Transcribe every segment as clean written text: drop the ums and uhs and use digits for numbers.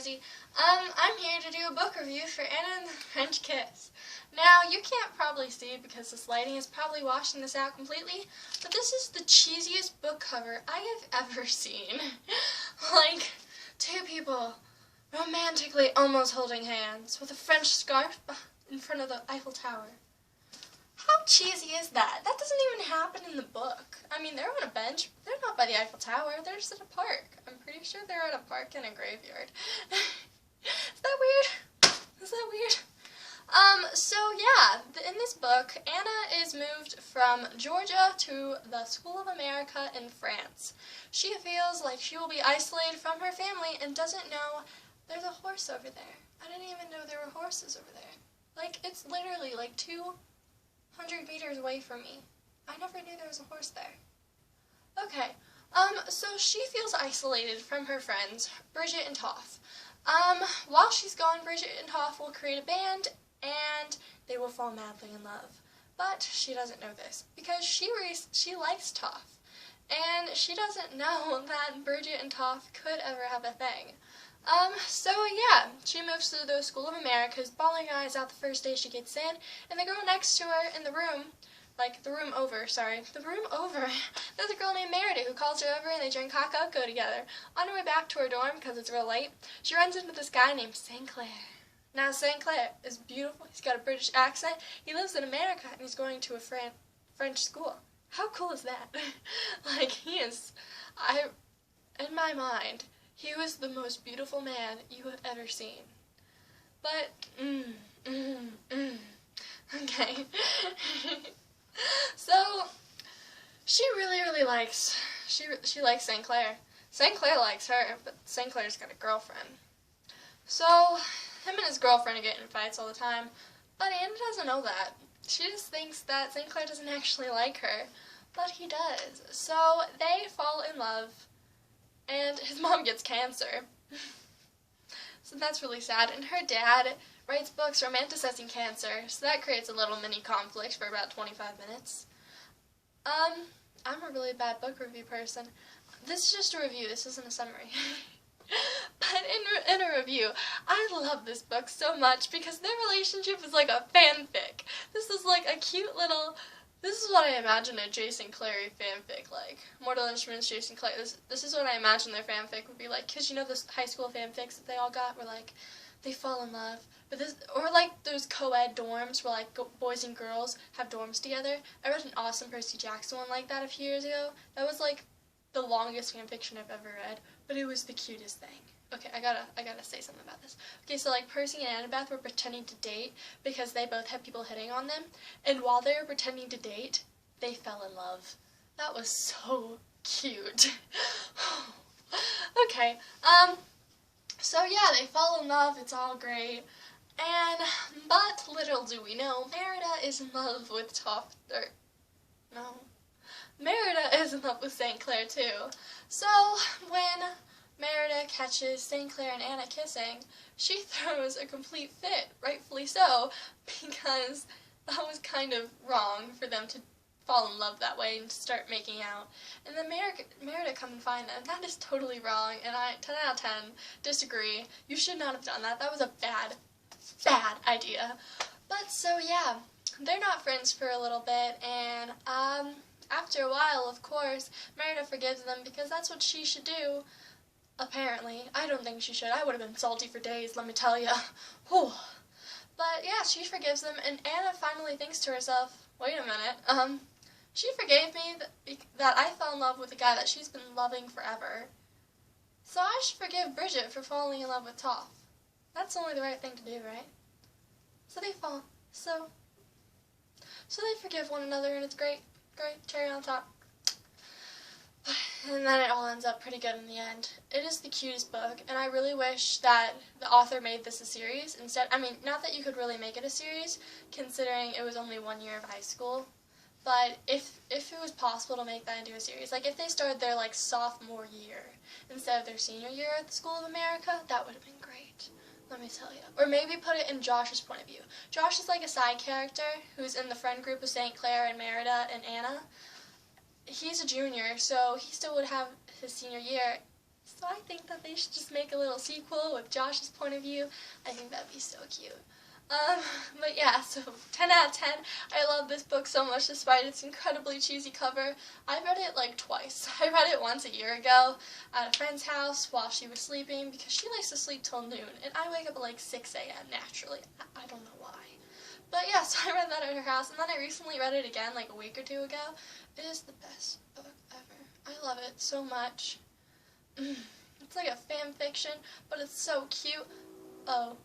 Rosie. I'm here to do a book review for Anna and the French Kiss. Now, you can't probably see because this lighting is probably washing this out completely, but this is the cheesiest book cover I have ever seen. Like, two people romantically almost holding hands with a French scarf in front of the Eiffel Tower. How cheesy is that? That doesn't even happen in the book. I mean, they're on a bench. They're not by the Eiffel Tower. They're just at a park. I'm pretty sure they're at a park in a graveyard. Is that weird? Is that weird? So yeah, in this book, Anna is moved from Georgia to the School of America in France. She feels like she will be isolated from her family and doesn't know there's a horse over there. I didn't even know there were horses over there. Like, it's literally like 200 meters away from me. I never knew there was a horse there. Okay, so she feels isolated from her friends, Bridget and Toff. While she's gone, Bridget and Toff will create a band, and they will fall madly in love. But she doesn't know this, because she likes Toff, and she doesn't know that Bridget and Toff could ever have a thing. So yeah, she moves to the School of America's, bawling her eyes out the first day she gets in, and the girl next to her in the room, the room over, there's a girl named Merida who calls her over and they drink hot cocoa together. On her way back to her dorm, because it's real late, she runs into this guy named St. Clair. Now, St. Clair is beautiful, he's got a British accent, he lives in America, and he's going to a French school. How cool is that? In my mind, he was the most beautiful man you have ever seen. But, okay. So, she really likes, she likes St. Clair. St. Clair likes her, but St. Clair's got a girlfriend. So, him and his girlfriend are getting in fights all the time, but Anna doesn't know that. She just thinks that St. Clair doesn't actually like her, but he does. So, they fall in love, and his mom gets cancer. So that's really sad, and her dad writes books romanticizing cancer, so that creates a little mini conflict for about 25 minutes. I'm a really bad book review person. This is just a review, this isn't a summary. But in a review, I love this book so much because their relationship is like a fanfic. This is like a cute little, this is what I imagine a Jason Clary fanfic like. Mortal Instruments, Jason Clary. This is what I imagine their fanfic would be like. Because you know those high school fanfics that they all got where like they fall in love. But this, or like those co-ed dorms where like boys and girls have dorms together. I read an awesome Percy Jackson one like that a few years ago. That was like the longest fanfiction I've ever read, but it was the cutest thing. Okay, I gotta say something about this. Okay, so like Percy and Annabeth were pretending to date because they both had people hitting on them, and while they were pretending to date, they fell in love. That was so cute. Okay, so yeah, they fall in love, it's all great, but little do we know, Merida is in love with Merida is in love with St. Clair too. So, when Merida catches St. Clair and Anna kissing, she throws a complete fit, rightfully so, because that was kind of wrong for them to fall in love that way and start making out. And then Merida come and find them. That is totally wrong, and I, 10 out of 10, disagree. You should not have done that. That was a bad idea. But, so yeah, they're not friends for a little bit, and, after a while, of course, Merida forgives them because that's what she should do. Apparently. I don't think she should. I would have been salty for days, let me tell you. Whew. But yeah, she forgives them, and Anna finally thinks to herself, wait a minute, she forgave me that I fell in love with a guy that she's been loving forever. So I should forgive Bridget for falling in love with Toff. That's only the right thing to do, right? So they fall. So they forgive one another, and it's great. Great, cherry on top. And then it all ends up pretty good in the end. It is the cutest book, and I really wish that the author made this a series instead. I mean, not that you could really make it a series, considering it was only 1 year of high school, but if it was possible to make that into a series, like if they started their like sophomore year instead of their senior year at the School of America, that would have been great. Let me tell you. Or maybe put it in Josh's point of view. Josh is like a side character who's in the friend group of St. Clair and Merida and Anna. He's a junior, so he still would have his senior year So I think that they should just make a little sequel with Josh's point of view. I think that'd be so cute. But yeah, so 10 out of 10. I love this book so much despite its incredibly cheesy cover. I read it like twice. I read it once a year ago at a friend's house while she was sleeping because she likes to sleep till noon and I wake up at like 6 a.m. naturally. I don't know why. But yeah, so I read that at her house and then I recently read it again like a week or two ago. It is the best book ever. I love it so much. It's like a fan fiction, but it's so cute. Oh,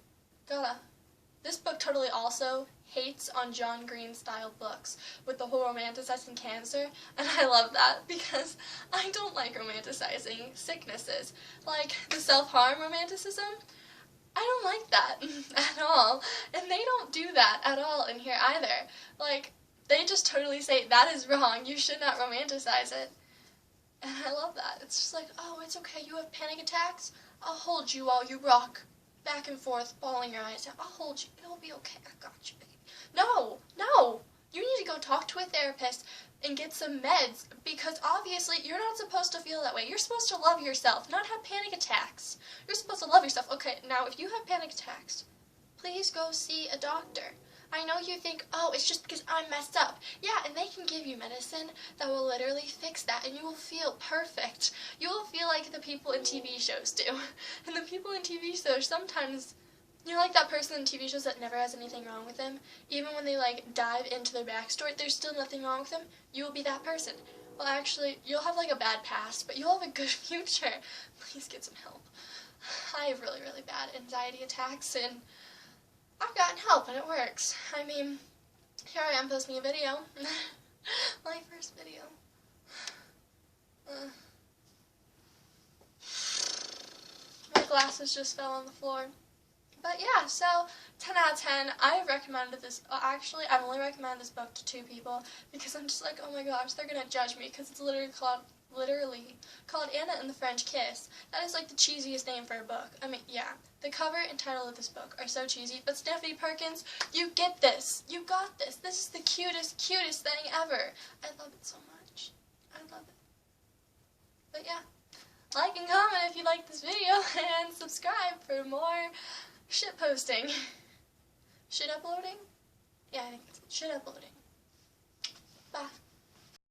this book totally also hates on John Green style books with the whole romanticizing cancer, and I love that because I don't like romanticizing sicknesses. Like the self-harm romanticism, I don't like that at all, and they don't do that at all in here either. Like, they just totally say, that is wrong, you should not romanticize it. And I love that. It's just like, oh, it's okay, you have panic attacks? I'll hold you while you rock back and forth, bawling your eyes out. I'll hold you. It'll be okay. I got you, baby. No, no. You need to go talk to a therapist and get some meds because obviously you're not supposed to feel that way. You're supposed to love yourself, not have panic attacks. You're supposed to love yourself. Okay, now if you have panic attacks, please go see a doctor. I know you think, oh, it's just because I'm messed up. Yeah, and they can give you medicine that will literally fix that, and you will feel perfect. You will feel like the people in TV shows do. And the people in TV shows sometimes, you're like that person in TV shows that never has anything wrong with them. Even when they, like, dive into their backstory, there's still nothing wrong with them. You will be that person. Well, actually, you'll have, like, a bad past, but you'll have a good future. Please get some help. I have really, really bad anxiety attacks, and I've gotten help and it works. I mean, here I am posting a video. My first video. My glasses just fell on the floor. But yeah, so 10 out of 10. I recommended this. Actually, I've only recommended this book to 2 people because I'm just like, oh my gosh, they're gonna judge me because it's literally called Anna and the French Kiss. That is like the cheesiest name for a book. I mean, yeah. The cover and title of this book are so cheesy, but Stephanie Perkins, you get this. You got this. This is the cutest thing ever. I love it so much. I love it. But yeah, like and comment if you like this video, and subscribe for more shit posting. Shit uploading? Yeah, I think it's shit uploading. Bye.